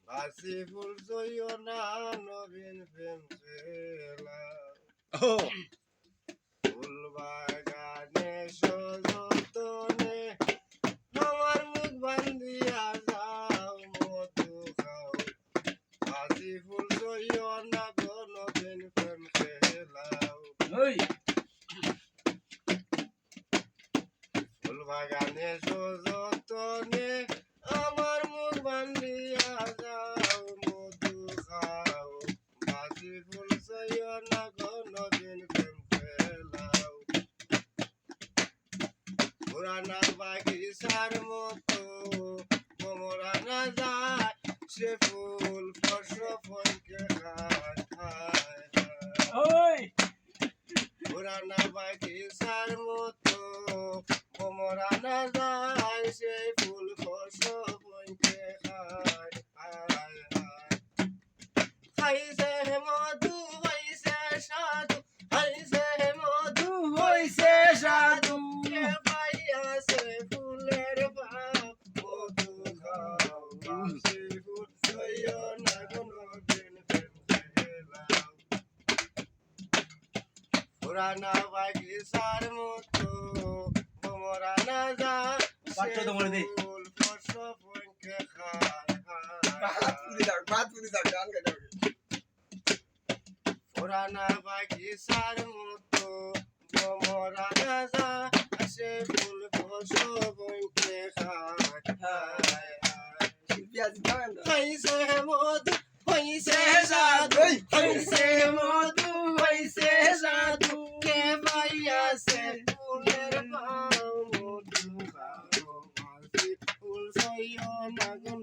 বাসি ফুল জইও না নবীন প্রেম ছেলা ফুল বাগানে সযতনে আমার মুখ বান্ধিয়া যাও মধু খাও বাসি ফুল জইও না গো নবীন প্রেম ছেলাও ফুল বাগানে সযতনে আমার মুখ বান্ধিয়া যাও মধু খাও বাসি ফুল জইও না গো নবীন প্রেম ছেলাও পুরানা বাগিচার মতো মোমরা না যায় সে ফুল ফসফলকে খায় খায় খায় পুরানা বাগিচার মতো মোমরা না যায় সে ফুল ফসফলকে খায় খায় খায় খাইছে মধু হইছে সাধু খাইছে মধু হইছে সাধু কে পাইয়াছে ফুলের বাপ মধু খাও বাসি ফুল জইও না গো নবীন প্রেম ছেলাও পুরানা বাগিচার মতো মোমরা না যায় সে ফুল ফসফলকে খায় খায় পুরানা বাগিচার মতো মোমরা না যায় সে ফুল ফসফলকে খায় খায় খায় খাইছে মধু হইছে সাধু খাইছে মধু হইছে সাধু কে পাইয়াছে ফুলের পাও মধু খাও বাসি ফুল জইও না গো